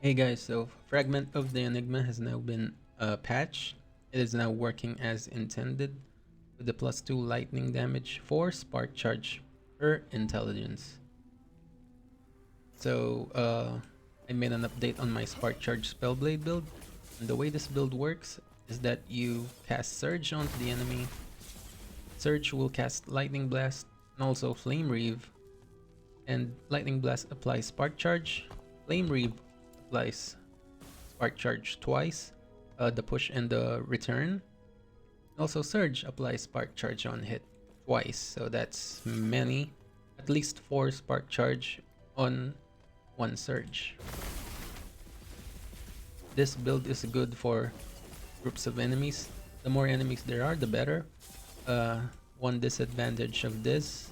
Hey guys, so Fragment of the Enigma has now been patched. It is now working as intended with the +2 lightning damage for Spark Charge per intelligence. So I made an update on my Spark Charge Spellblade build, and the way this build works is that you cast Surge onto the enemy. Surge will cast Lightning Blast and also Flame Reave, and Lightning Blast applies Spark Charge, Flame Reave applies Spark Charge twice, the push and the return. Also Surge applies Spark Charge on hit twice, so that's at least 4 Spark Charge on one Surge. This build is good for groups of enemies. The more enemies there are, the better. One disadvantage of this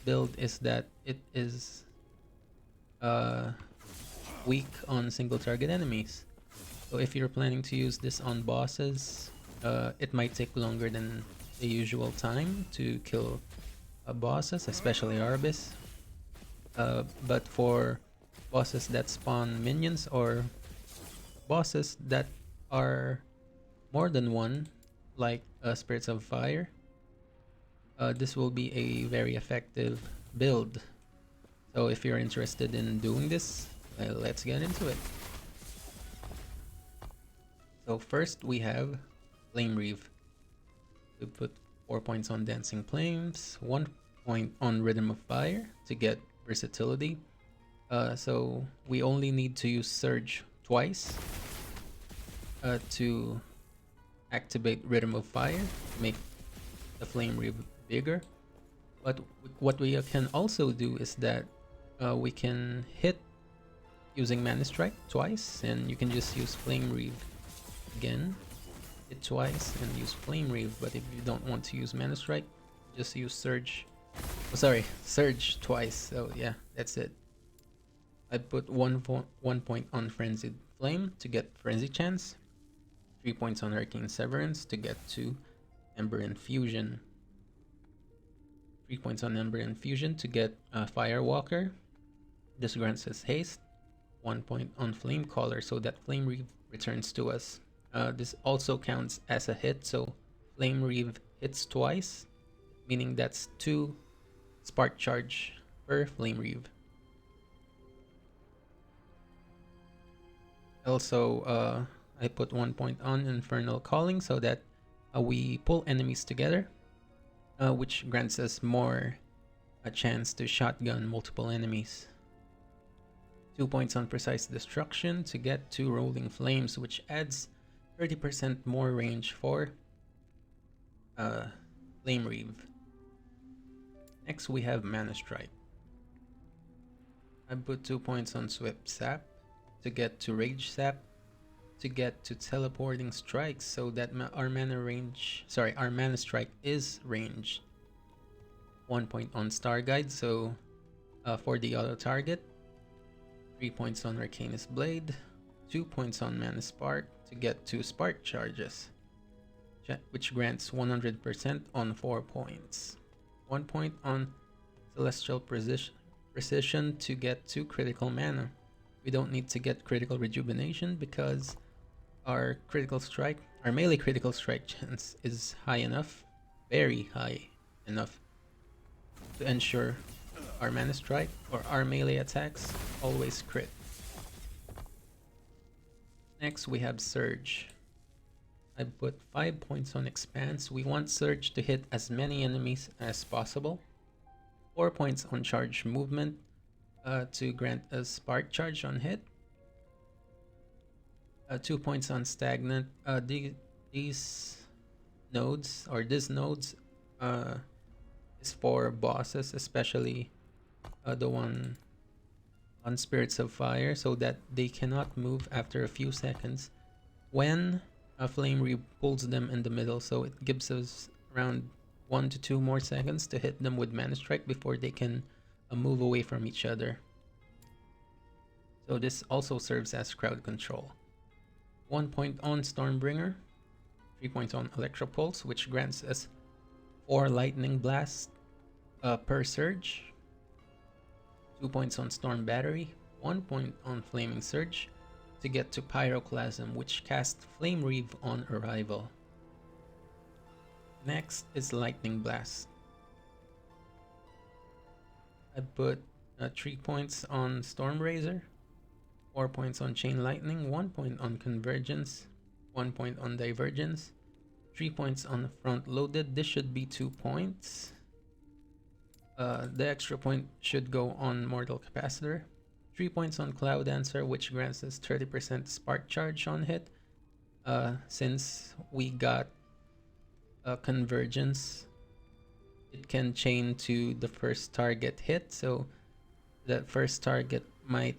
build is that it is weak on single target enemies. So if you're planning to use this on bosses, it might take longer than the usual time to kill bosses, especially Arbis. But for bosses that spawn minions or bosses that are more than one, like Spirits of Fire, this will be a very effective build. So if you're interested in doing this, let's get into it. So first we have Flame Reave. We put 4 points on Dancing Flames, 1 point on Rhythm of Fire to get versatility. So we only need to use Surge twice to activate Rhythm of Fire, make the Flame Reave bigger. But what we can also do is that we can hit using Mana Strike twice, and you can just use Flame Reave again, hit twice and use Flame Reave. But if you don't want to use Mana Strike, just use Surge. Oh, sorry, Surge twice. So yeah, that's it. I put 1 point on Frenzied Flame to get Frenzy Chance, 3 points on Arcane Severance to get 2 Ember Infusion, 3 points on Ember Infusion to get Firewalker. This grants us haste, 1 point on Flame Caller so that Flame Reave returns to us. This also counts as a hit, so Flame Reave hits twice, meaning that's 2 Spark Charge per Flame Reave. Also, I put 1 point on Infernal Calling so that we pull enemies together, which grants us a chance to shotgun multiple enemies. 2 points on Precise Destruction to get 2 Rolling Flames, which adds 30% more range for Flame Reave. Next we have Mana Strike. I put 2 points on Swift Sap to get to Rage Sap to get to Teleporting Strikes so that our Mana Strike is ranged. 1 point on Star Guide, so for the auto target. 3 points on Arcanist Blade, 2 points on Mana Spark to get 2 Spark Charges, which grants 100% on 4 points. 1 point on Celestial Precision to get 2 critical mana. We don't need to get critical rejuvenation because our melee critical strike chance is high enough, very high enough, to ensure our Mana Strike or our melee attacks always crit. Next we have Surge. I put 5 points on Expanse. We want Surge to hit as many enemies as possible. 4 points on Charge Movement to grant us Spark Charge on hit. 2 points on Stagnant. This nodes is for bosses, especially the one on Spirits of Fire, so that they cannot move after a few seconds when a Flame Reave pulls them in the middle. So it gives us around 1 to 2 more seconds to hit them with Mana Strike before they can move away from each other. So this also serves as crowd control. 1 point on Stormbringer, 3 points on Electropulse, which grants us 4 Lightning Blasts per Surge. 2 points on Storm Battery, 1 point on Flaming Surge to get to Pyroclasm, which casts Flame Reave on arrival. Next is Lightning Blast. I put 3 points on Storm Razor, 4 points on Chain Lightning, 1 point on Convergence, 1 point on Divergence, 3 points on Front Loaded. This should be 2 points. The extra point should go on Mortal Capacitor. 3 points on Cloud Dancer, which grants us 30% Spark Charge on hit. Since we got Convergence, it can chain to the first target hit, so that first target might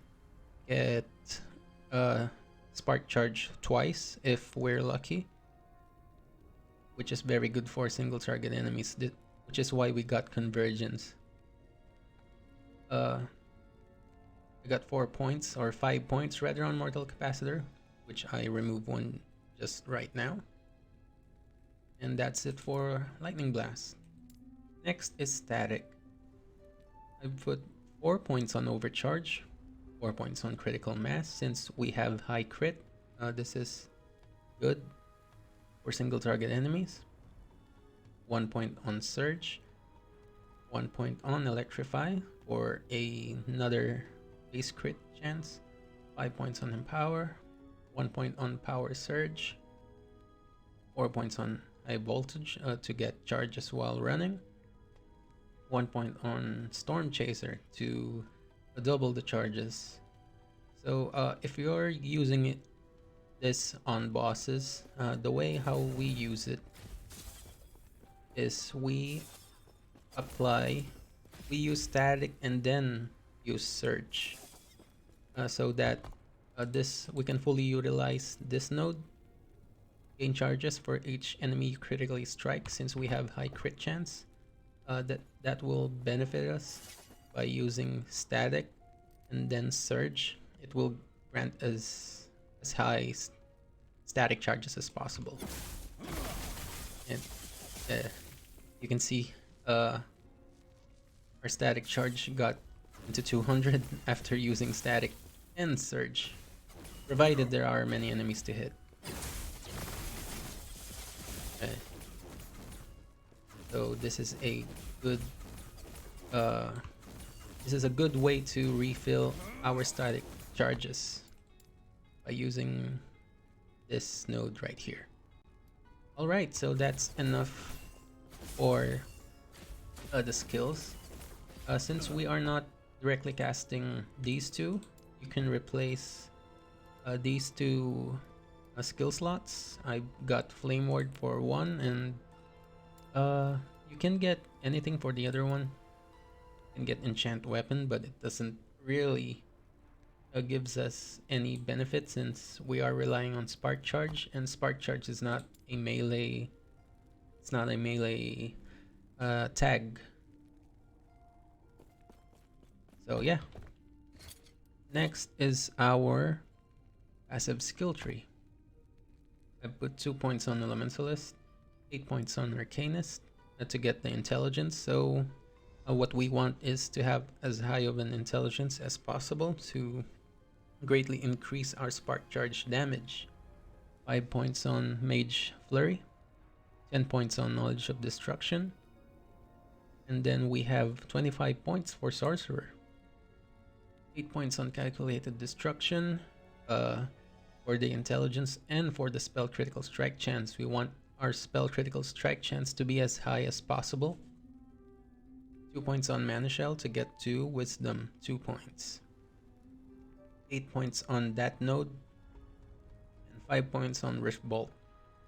get Spark Charge twice if we're lucky, which is very good for single target enemies, which is why we got Convergence. I got 4 points, or 5 points rather, on Mortal Capacitor, which I remove one just right now. And that's it for Lightning Blast. Next is Static. I put 4 points on Overcharge, 4 points on Critical Mass. Since we have high crit, this is good for single target enemies. 1 point on Surge, 1 point on Electrify for another base crit chance, 5 points on Empower, 1 point on Power Surge, 4 points on High Voltage to get charges while running, 1 point on Storm Chaser to double the charges. So if you're using this on bosses, the way how we use it is we use Static and then use Surge, so that we can fully utilize this node, gain charges for each enemy you critically strike. Since we have high crit chance, that will benefit us by using Static and then Surge. It will grant us as high static charges as possible. And you can see our static charge got into 200 after using Static and Surge, provided there are many enemies to hit. Okay. So this is a good way to refill our static charges by using this node right here. Alright, so that's enough for the skills. Since we are not directly casting these two, you can replace these two skill slots. I got Flame Ward for one, and you can get anything for the other one. You can get Enchant Weapon, but it doesn't really gives us any benefit since we are relying on Spark Charge, and Spark Charge is not a melee. It's not a melee tag. So yeah. Next is our passive skill tree. I put 2 points on Elementalist, 8 points on Arcanist to get the intelligence. So what we want is to have as high of an intelligence as possible to greatly increase our Spark Charge damage. 5 points on Mage Flurry, 10 points on Knowledge of Destruction, and then we have 25 points for Sorcerer. 8 points on Calculated Destruction for the intelligence, and for the spell critical strike chance. We want our spell critical strike chance to be as high as possible. 2 points on Mana Shell to get to Wisdom, 2 points. 8 points on that node, and 5 points on Rift Bolt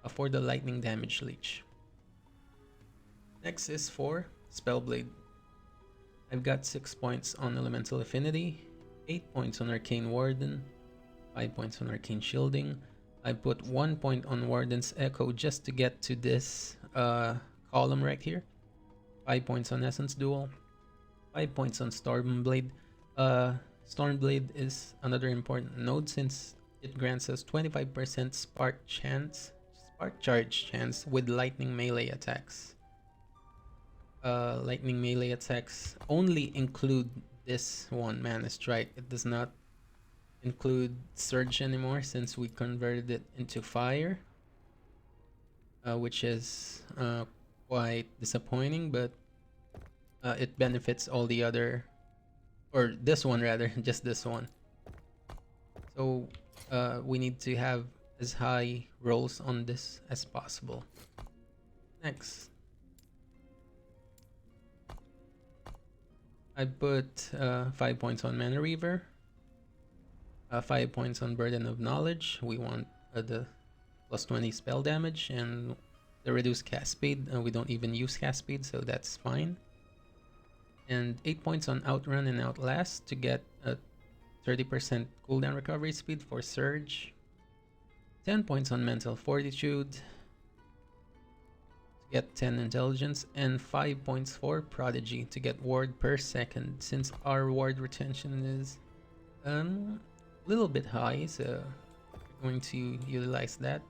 for the lightning damage leech. Next is for Spellblade. I've got 6 points on Elemental Affinity, 8 points on Arcane Warden, 5 points on Arcane Shielding. I put 1 point on Warden's Echo just to get to this column right here. 5 points on Essence Duel, 5 points on Stormblade. Stormblade is another important node since it grants us 25% Spark Charge chance with lightning melee attacks. Lightning melee attacks only include this one, Mana Strike. It does not include Surge anymore since we converted it into fire, which is quite disappointing, but it benefits all the other, or this one rather, just this one. So we need to have as high rolls on this as possible. Next, I put 5 points on Mana Reaver, 5 points on Burden of Knowledge. We want the plus 20 spell damage and the reduced cast speed. We don't even use cast speed, so that's fine. And 8 points on Outrun and Outlast to get a 30% cooldown recovery speed for Surge. 10 points on Mental Fortitude to get 10 Intelligence, and 5 points for Prodigy to get ward per second, since our ward retention is a little bit high, so we're going to utilize that.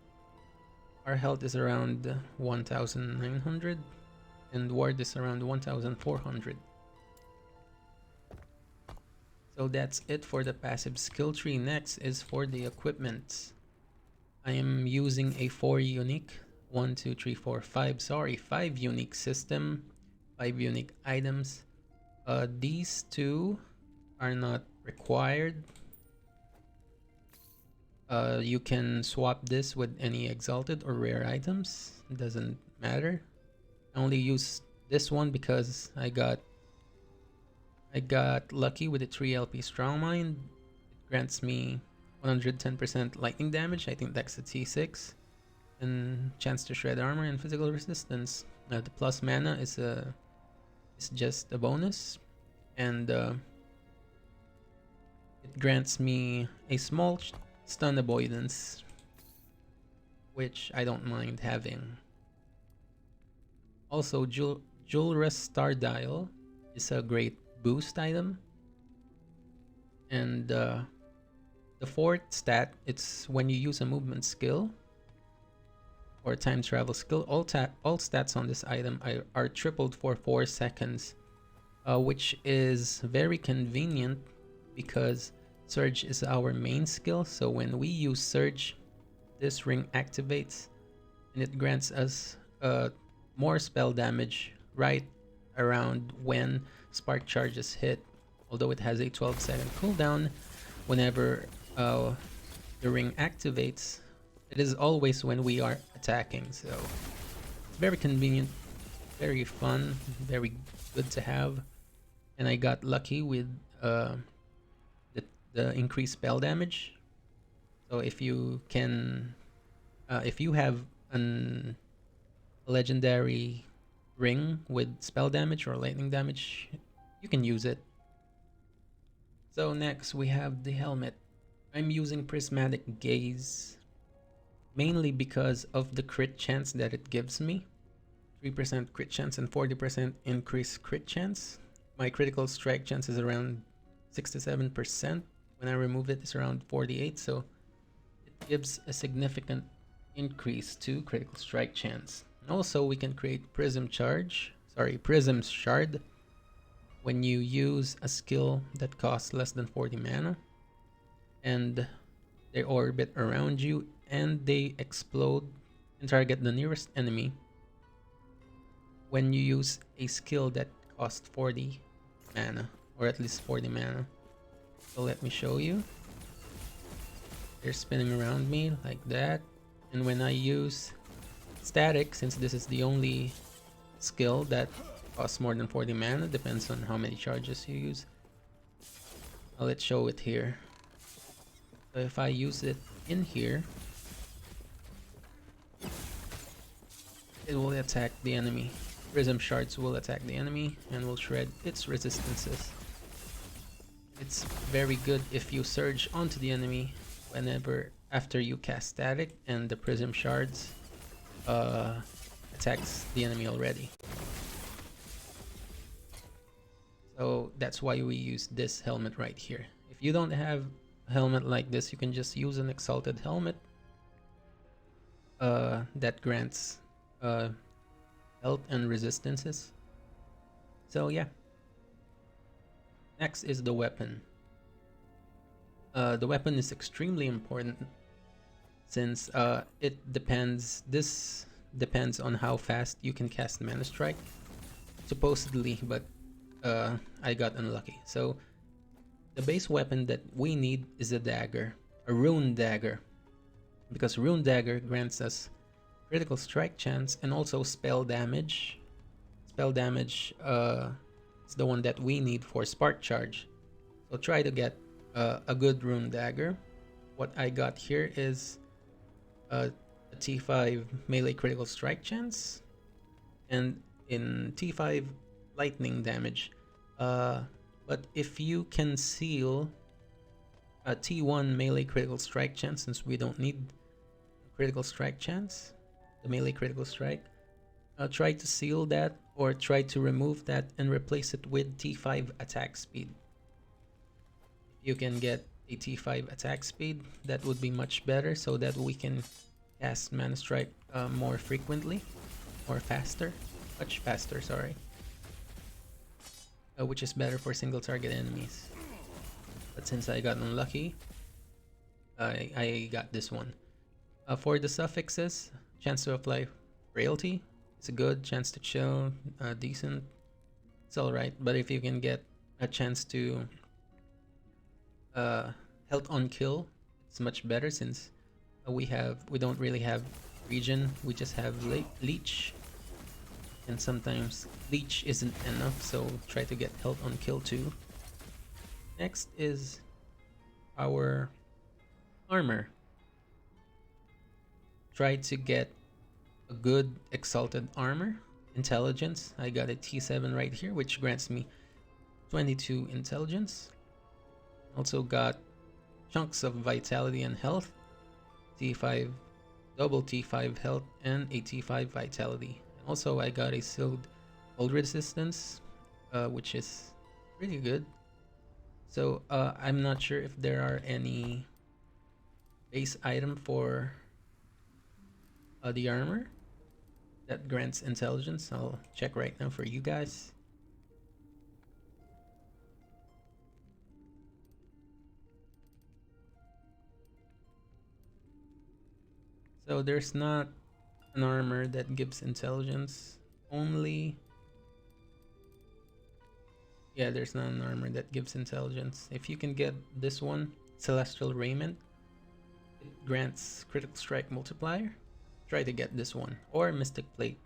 Our health is around 1,900 and ward is around 1,400. So that's it for the passive skill tree. Next is for the equipment. I am using a 5 unique system, 5 unique items. These two are not required. You can swap this with any exalted or rare items. It doesn't matter. I only use this one because I got lucky with the 3 LP Strong Mind. It grants me 110% lightning damage. I think that's a T6. And chance to shred armor and physical resistance. The plus mana is just a bonus, and it grants me a small stun avoidance, which I don't mind having. Also, Julra's Star Dial is a great boost item, and the fourth stat, it's when you use a movement skill or time travel skill, all stats on this item are tripled for 4 seconds, which is very convenient because Surge is our main skill. So when we use Surge, this ring activates and it grants us more spell damage right around when Spark Charge is hit. Although it has a 12-second cooldown, whenever the ring activates, it is always when we are attacking. So it's very convenient, very fun, very good to have. And I got lucky with the increased spell damage. So if you can, if you have a legendary ring with spell damage or lightning damage, you can use it. So next we have the helmet. I'm using Prismatic Gaze mainly because of the crit chance that it gives me. 3% crit chance and 40% increased crit chance. My critical strike chance is around 67%. When I remove it, it's around 48%, so it gives a significant increase to critical strike chance. And also we can create Prism Shard when you use a skill that costs less than 40 mana and they orbit around you and they explode and target the nearest enemy when you use a skill that costs 40 mana, or at least 40 mana. So let me show you. They're spinning around me like that, and when I use static, since this is the only skill that costs more than 40 mana, depends on how many charges you use. Let's show it here. So if I use it in here, it will attack the enemy. Prism Shards will attack the enemy and will shred its resistances. It's very good if you surge onto the enemy after you cast static and the Prism Shards attacks the enemy already. So that's why we use this helmet right here. If you don't have a helmet like this, you can just use an Exalted Helmet that grants health and resistances. So yeah. Next is the weapon. The weapon is extremely important since this depends on how fast you can cast Mana Strike, supposedly, but I got unlucky. So the base weapon that we need is a dagger, a rune dagger, because rune dagger grants us critical strike chance and also spell damage. Spell damage is the one that we need for Spark Charge. So try to get a good rune dagger. What I got here is a T5 melee critical strike chance, and in T5 lightning damage. But if you can seal a T1 melee critical strike chance, since we don't need critical strike chance, the melee critical strike, try to seal that or try to remove that and replace it with T5 attack speed. If you can get a T5 attack speed, that would be much better, so that we can cast Mana Strike more frequently, or faster, much faster, sorry. Which is better for single target enemies. But since I got unlucky, I got this one. For the suffixes, chance to apply frailty, it's a good. Chance to chill, decent, it's alright. But if you can get a chance to health on kill, it's much better, since we don't really have regen, we just have leech, and sometimes leech isn't enough, so try to get health on kill too. Next is our armor. Try to get a good exalted armor. Intelligence, I got a T7 right here, which grants me 22 intelligence. Also got chunks of vitality and health, T5, double T5 health, and a T5 vitality. Also, I got a sealed cold resistance, which is pretty good. So I'm not sure if there are any base item for the armor that grants intelligence. I'll check right now for you guys. So there's not an armor that gives intelligence. Only... yeah, there's not an armor that gives intelligence. If you can get this one, Celestial Raiment, it grants critical strike multiplier. Try to get this one, or Mystic Plate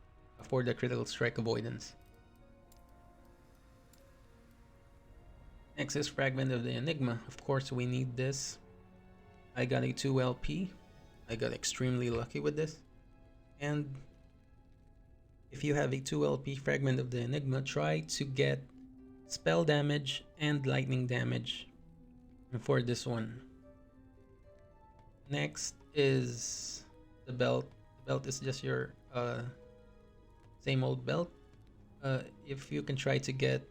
for the critical strike avoidance. Next is Fragment of the Enigma. Of course, we need this. I got a 2 LP. I got extremely lucky with this. And if you have a 2 LP Fragment of the Enigma, try to get spell damage and lightning damage for this one. Next is the belt. The belt is just your same old belt. If you can try to get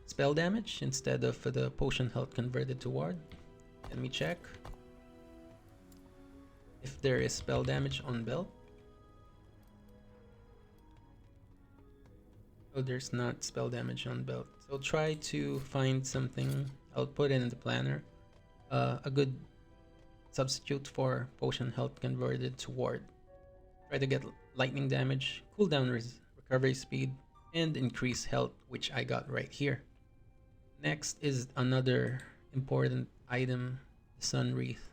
spell damage instead of the potion health converted to ward. Let me check if there is spell damage on belt. Oh, there's not spell damage on belt. So try to find something. I'll put it in the planner. A good substitute for potion health converted to ward. Try to get lightning damage, cooldown recovery speed, and increase health, which I got right here. Next is another important item, the Sun Wreath.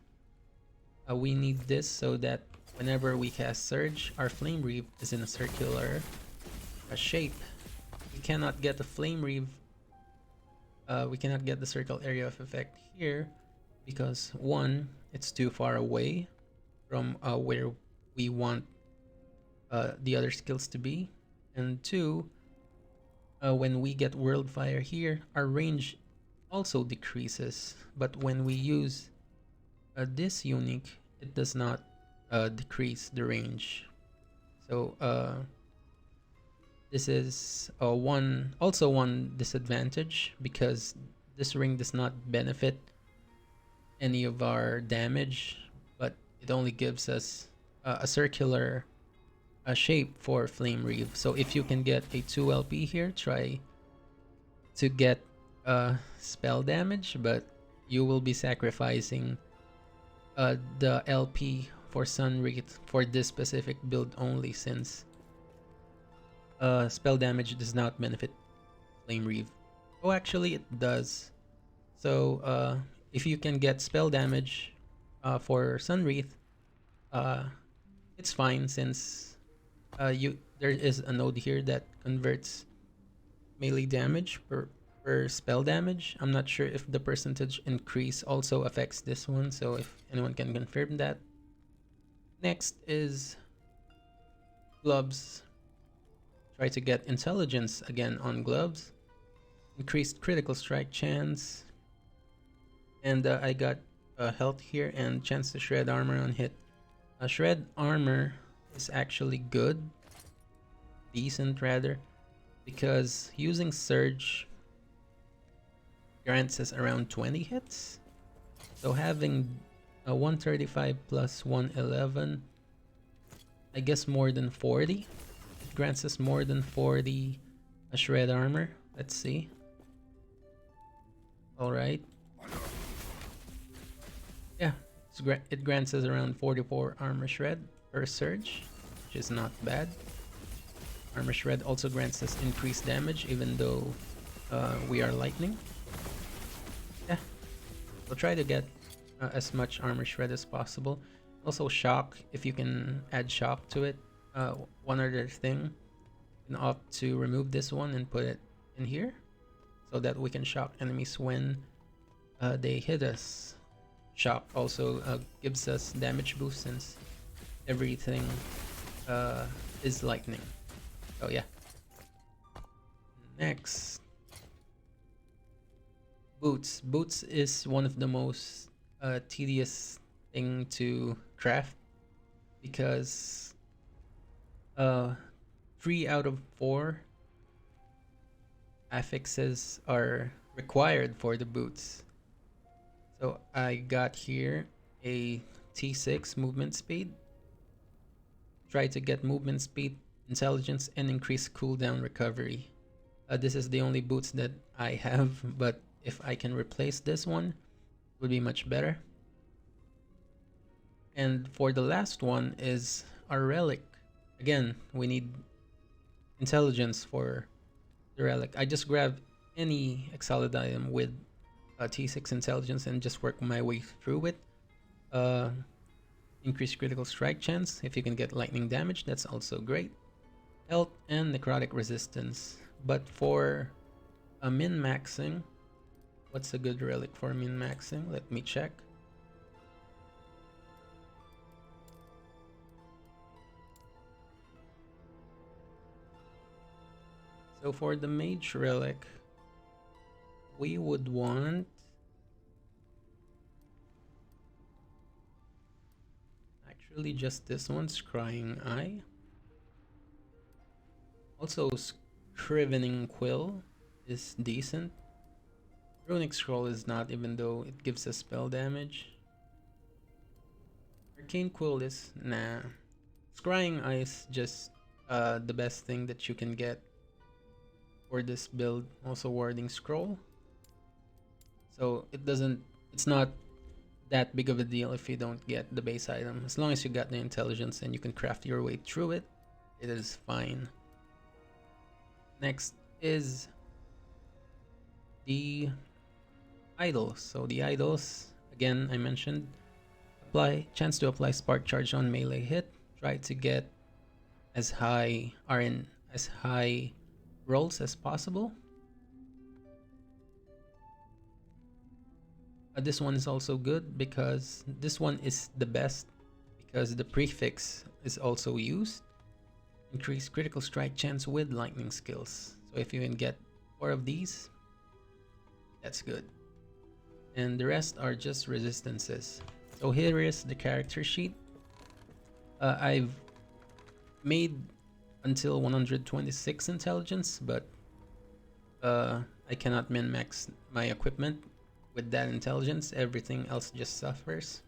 We need this so that whenever we cast Surge, our Flame Wreath is in a circular shape. We cannot get the Flame Wreath, we cannot get the circle area of effect here because 1, it's too far away from where we want the other skills to be, and 2, when we get World Fire here, our range also decreases, but when we use this unique, it does not decrease the range. So this is one disadvantage, because this ring does not benefit any of our damage, but it only gives us a circular shape for Flame Wreath. So if you can get a 2 LP here, try to get spell damage, but you will be sacrificing the LP for Sunwreath for this specific build only, since spell damage does not benefit Flame Reave. Oh, actually it does. So if you can get spell damage for Sunwreath, it's fine, since there is a node here that converts melee damage per spell damage. I'm not sure if the percentage increase also affects this one, so if anyone can confirm that. Next is gloves. Try to get intelligence again on gloves. Increased critical strike chance. And I got health here and chance to shred armor on hit. Shred armor is actually good. Decent rather. Because using Surge grants us around 20 hits. So having a 135 plus 111, I guess more than 40. It grants us more than 40 shred armor. Let's see. Alright. Yeah, it grants us around 44 armor shred per surge, which is not bad. Armor shred also grants us increased damage even though we are lightning. Yeah, we'll try to get as much armor shred as possible. Also shock, if you can add shock to it. One other thing, you can opt to remove this one and put it in here so that we can shock enemies when they hit us. Shock also gives us damage boost since everything is lightning. So yeah. Next, boots. Boots is one of the most tedious thing to craft because 3 out of 4 affixes are required for the boots. So I got here a T6 movement speed. Try to get movement speed, intelligence, and increase cooldown recovery. This is the only boots that I have, but if I can replace this one, it would be much better. And for the last one is our relic. Again, we need intelligence for the relic. I just grabbed any Exalted item with T6 intelligence and just work my way through it. Increased critical strike chance. If you can get lightning damage, that's also great. Health and necrotic resistance. But for a min-maxing, what's a good relic for min-maxing? Let me check. So for the mage relic, we would want actually just this one, Scrying Eye. Also Scrivening Quill is decent. Runic Scroll is not, even though it gives us spell damage. Arcane Quill is nah. Scrying Eye is just the best thing that you can get for this build. Also Warding Scroll. So it's not that big of a deal if you don't get the base item. As long as you got the intelligence and you can craft your way through it, it is fine. Next is the idols. So the idols, again, I mentioned, chance to apply Spark Charge on melee hit. Try to get as high rolls as possible. This one is also good because this one is the best because the prefix is also used. Increase critical strike chance with lightning skills. So if you can get 4 of these, that's good. And the rest are just resistances. So here is the character sheet. I've made until 126 intelligence, but I cannot min-max my equipment with that intelligence. Everything else just suffers.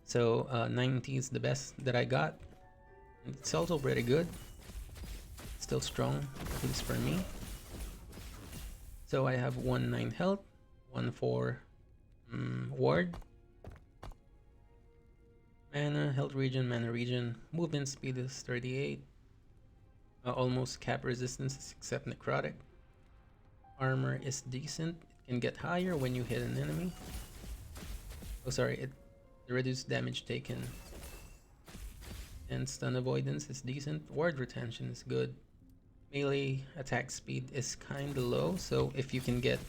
So 90 is the best that I got. It's also pretty good. Still strong, at least for me. So I have 19 health, one for ward. Mana, health regen, mana regen. Movement speed is 38. Almost cap resistances except necrotic. Armor is decent. It can get higher when you hit an enemy. Oh, sorry, the reduced damage taken. And stun avoidance is decent. Ward retention is good. Melee attack speed is kinda low, so if you can get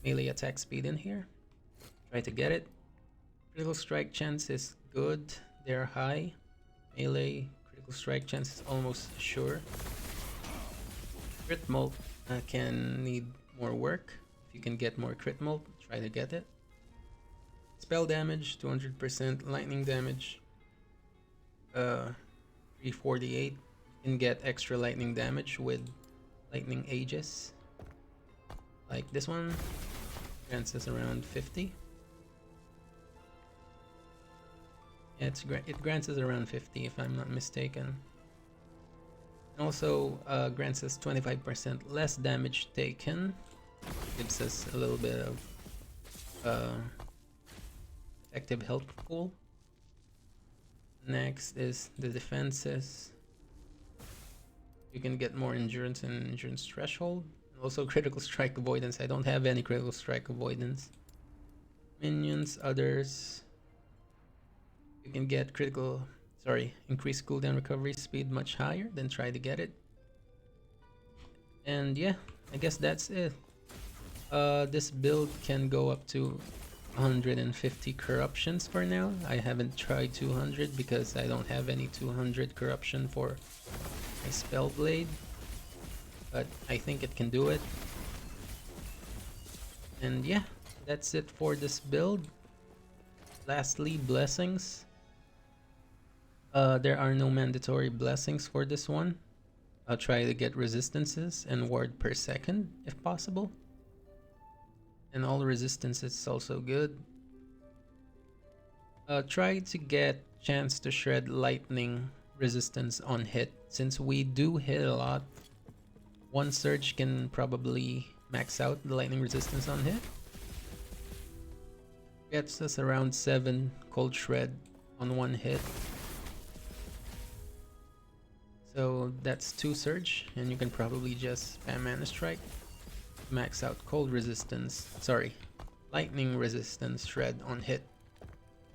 melee attack speed in here, try to get it. Critical strike chance is good. They're high. Melee critical strike chance is almost sure. Crit mult can need more work. If you can get more crit mult, try to get it. Spell damage 200%, lightning damage 348. You can get extra lightning damage with lightning aegis. Like this one grants us around 50. Yeah, it grants us around 50 if I'm not mistaken. And also grants us 25% less damage taken. Gives us a little bit of effective health pool. Next is the defenses. You can get more endurance and endurance threshold. And also critical strike avoidance. I don't have any critical strike avoidance. Minions, others. You can get increased cooldown recovery speed much higher, then try to get it. And yeah, I guess that's it. This build can go up to 150 corruptions for now. I haven't tried 200 because I don't have any 200 corruption for my Spellblade, but I think it can do it. And yeah, that's it for this build. Lastly, blessings. There are no mandatory blessings for this one. I'll try to get resistances and ward per second if possible. And all resistance is also good. Try to get chance to shred lightning resistance on hit. Since we do hit a lot, one surge can probably max out the lightning resistance on hit. Gets us around 7 cold shred on one hit. So that's 2 surge, and you can probably just spam mana strike. Max out cold resistance, lightning resistance shred on hit.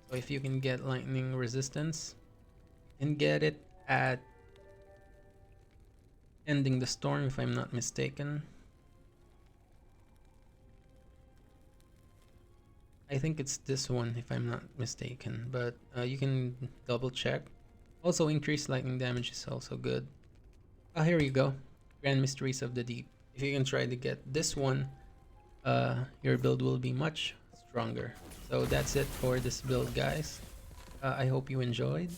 So if you can get lightning resistance, you can get it at Ending the Storm if I'm not mistaken. I think it's this one if I'm not mistaken, but you can double check. Also increased lightning damage is also good. Here you go, Grand Mysteries of the Deep. If you can try to get this one, your build will be much stronger. So that's it for this build, guys. I hope you enjoyed.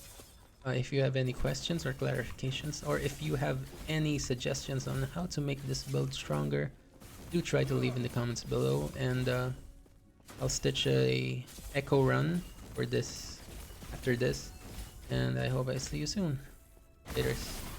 If you have any questions or clarifications, or if you have any suggestions on how to make this build stronger, do try to leave in the comments below, and I'll stitch a echo run for this after this, and I hope I see you soon. Laters.